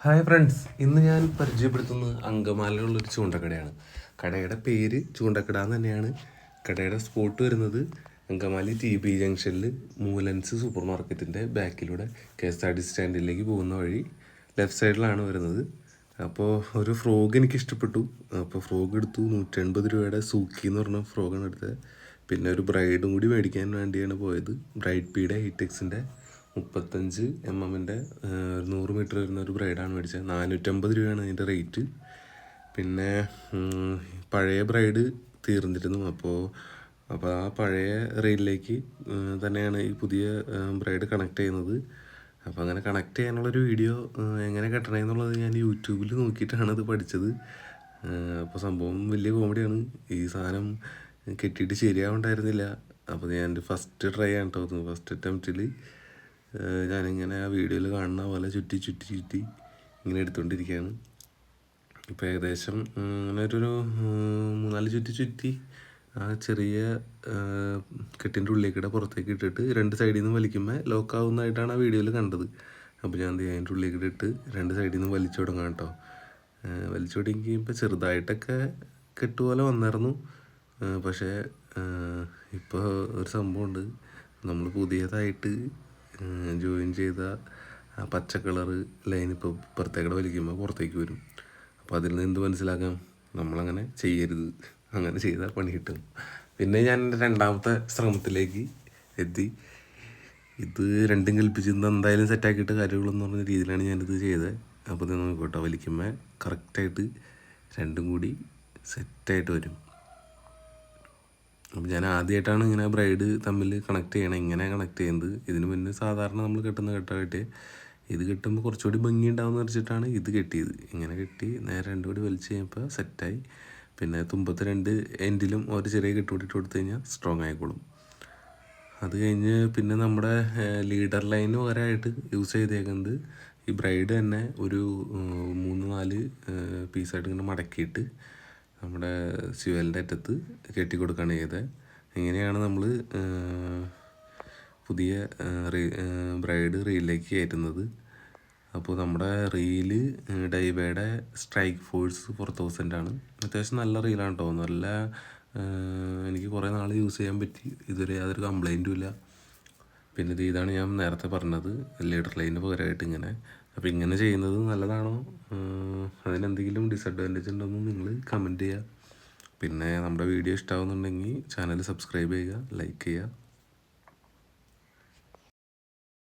Hi friends, ഇന്ന് ഞാൻ പരിചയപ്പെടുത്തുന്നത് അങ്കമാലിയിലുള്ളൊരു ചൂണ്ടക്കടയാണ്. കടയുടെ പേര് ചൂണ്ടക്കട എന്ന് തന്നെയാണ്. കടയുടെ സ്പോട്ട് വരുന്നത് അങ്കമാലി TB ജംഗ്ഷനിൽ മൂലൻസ് സൂപ്പർ മാർക്കറ്റിൻ്റെ ബാക്കിലൂടെ KSRTC സ്റ്റാൻഡിലേക്ക് പോകുന്ന വഴി ലെഫ്റ്റ് സൈഡിലാണ് വരുന്നത്. അപ്പോൾ ഒരു ഫ്രോഗ് എനിക്ക് ഇഷ്ടപ്പെട്ടു. അപ്പോൾ ഫ്രോഗ് എടുത്തു. 180 രൂപയുടെ സൂക്കി എന്ന് പറഞ്ഞ ഫ്രോഗാണ് എടുത്തത്. പിന്നെ ഒരു ബ്രൈഡും കൂടി മേടിക്കാൻ വേണ്ടിയാണ് പോയത്. ബ്രൈഡ് പീയുടെ ഹൈറ്റെക്സിൻ്റെ 35 mm 100 മീറ്റർ വരുന്ന ഒരു ബ്രൈഡാണ് മേടിച്ചത്. 450 രൂപയാണ് അതിൻ്റെ റേറ്റ്. പിന്നെ പഴയ ബ്രൈഡ് തീർന്നിരുന്നു. അപ്പോൾ ആ പഴയ റെയിലിലേക്ക് തന്നെയാണ് ഈ പുതിയ ബ്രൈഡ് കണക്ട് ചെയ്യുന്നത്. അപ്പോൾ അങ്ങനെ കണക്ട് ചെയ്യാനുള്ളൊരു വീഡിയോ എങ്ങനെ കെട്ടണമെന്നുള്ളത് ഞാൻ യൂട്യൂബിൽ നോക്കിയിട്ടാണ് ഇത് പഠിച്ചത്. അപ്പോൾ സംഭവം വലിയ കോമഡിയാണ്. ഈ സാധനം കെട്ടിയിട്ട് ശരിയാവുണ്ടായിരുന്നില്ല. അപ്പോൾ ഞാൻ എൻ്റെ ഫസ്റ്റ് ട്രൈ ആണ് കേട്ടോ. ഫസ്റ്റ് അറ്റംപ്റ്റിൽ ഞാനിങ്ങനെ ആ വീഡിയോയിൽ കാണുന്ന പോലെ ചുറ്റി ഇങ്ങനെ എടുത്തുകൊണ്ടിരിക്കുകയാണ്. ഇപ്പോൾ ഏകദേശം അങ്ങനെ ഒരു 3-4 ചുറ്റി ആ ചെറിയ കെട്ടിൻ്റെ ഉള്ളിലേക്കിടെ പുറത്തേക്ക് ഇട്ടിട്ട് 2 സൈഡിൽ നിന്ന് വലിക്കുമ്പോൾ ലോക്കാവുന്നതായിട്ടാണ് ആ വീഡിയോയിൽ കണ്ടത്. അപ്പോൾ ഞാൻ അതിൻ്റെ ഉള്ളിലേക്കിടെ ഇട്ട് 2 സൈഡിൽ നിന്ന് വലിച്ചു തുടങ്ങാം കേട്ടോ. വലിച്ചു തുടങ്ങിയപ്പോൾ ചെറുതായിട്ടൊക്കെ കെട്ടുപോലെ വന്നായിരുന്നു. പക്ഷേ ഇപ്പോൾ ഒരു സംഭവമുണ്ട്. നമ്മൾ പുതിയതായിട്ട് ജോയിൻ ചെയ്ത ആ പച്ച കളറ് ലൈൻ ഇപ്പോൾ പുറത്തേക്കടെ വലിക്കുമ്പോൾ പുറത്തേക്ക് വരും. അപ്പോൾ അതിൽ നിന്ന് എന്ത് മനസ്സിലാക്കാം? നമ്മളങ്ങനെ ചെയ്യരുത്. അങ്ങനെ ചെയ്താൽ പണി കിട്ടും. പിന്നെ ഞാൻ എൻ്റെ രണ്ടാമത്തെ ശ്രമത്തിലേക്ക് എത്തി. ഇത് രണ്ടും കൽപ്പിച്ച് ഇന്ന് എന്തായാലും സെറ്റാക്കിയിട്ട് കാര്യങ്ങളെന്ന് പറഞ്ഞ രീതിയിലാണ് ഞാനിത് ചെയ്തത്. അപ്പോൾ ഇത് നോക്കട്ടെ, വലിക്കുമ്പോൾ കറക്റ്റായിട്ട് രണ്ടും കൂടി സെറ്റായിട്ട് വരും. അപ്പോൾ ഞാൻ ആദ്യമായിട്ടാണ് ഇങ്ങനെ ബ്രൈഡ് തമ്മിൽ കണക്ട് ചെയ്യണം. ഇങ്ങനെ കണക്ട് ചെയ്യുന്നത്. ഇതിന് മുന്നേ സാധാരണ നമ്മൾ കെട്ടുന്ന കെട്ടായിട്ട് ഇത് കെട്ടുമ്പോൾ കുറച്ചുകൂടി ഭംഗി ഉണ്ടാവുമെന്ന് വെച്ചിട്ടാണ് ഇത് കെട്ടിയത്. ഇങ്ങനെ കെട്ടി നേരെ രണ്ടും കൂടി വലിച്ച് കഴിഞ്ഞപ്പോൾ സെറ്റായി. പിന്നെ തുമ്പത്ത് 2 എൻഡിലും ഒരു ചെറിയ കെട്ടുകൂടിയിട്ട് കൊടുത്തു കഴിഞ്ഞാൽ സ്ട്രോങ് ആയിക്കോളും. അത് കഴിഞ്ഞ് പിന്നെ നമ്മുടെ ലീഡർ ലൈന് പകരമായിട്ട് യൂസ് ചെയ്തേക്കുന്നത് ഈ ബ്രൈഡ് തന്നെ ഒരു 3-4 പീസായിട്ട് ഇങ്ങനെ മടക്കിയിട്ട് നമ്മുടെ സ്യുവലിൻ്റെ അറ്റത്ത് കെട്ടി കൊടുക്കുകയാണ് ചെയ്തത്. ഇങ്ങനെയാണ് നമ്മൾ പുതിയ ബ്രൈഡ് റീലിലേക്ക് കയറ്റുന്നത്. അപ്പോൾ നമ്മുടെ റീല് ഡൈവയുടെ സ്ട്രൈക്ക് ഫോഴ്സ് 4000 ആണ്. അത്യാവശ്യം നല്ല റീലാണ് കേട്ടോ. നല്ല എനിക്ക് കുറേ നാൾ യൂസ് ചെയ്യാൻ പറ്റി. ഇതുവരെ യാതൊരു കംപ്ലൈൻറ്റും ഇല്ല. പിന്നെ ഇതാണ് ഞാൻ നേരത്തെ പറഞ്ഞത്, ലീഡർ ലൈനിന് പകരമായിട്ട് ഇങ്ങനെ. അപ്പോൾ ഇങ്ങനെ ചെയ്യുന്നത് നല്ലതാണോ, അതിനെന്തെങ്കിലും ഡിസഡ്വാൻറ്റേജ് ഉണ്ടോയെന്ന് നിങ്ങൾ കമൻറ്റ് ചെയ്യുക. പിന്നെ നമ്മുടെ വീഡിയോ ഇഷ്ടമാകുന്നുണ്ടെങ്കിൽ ചാനൽ സബ്സ്ക്രൈബ് ചെയ്യുക, ലൈക്ക് ചെയ്യുക.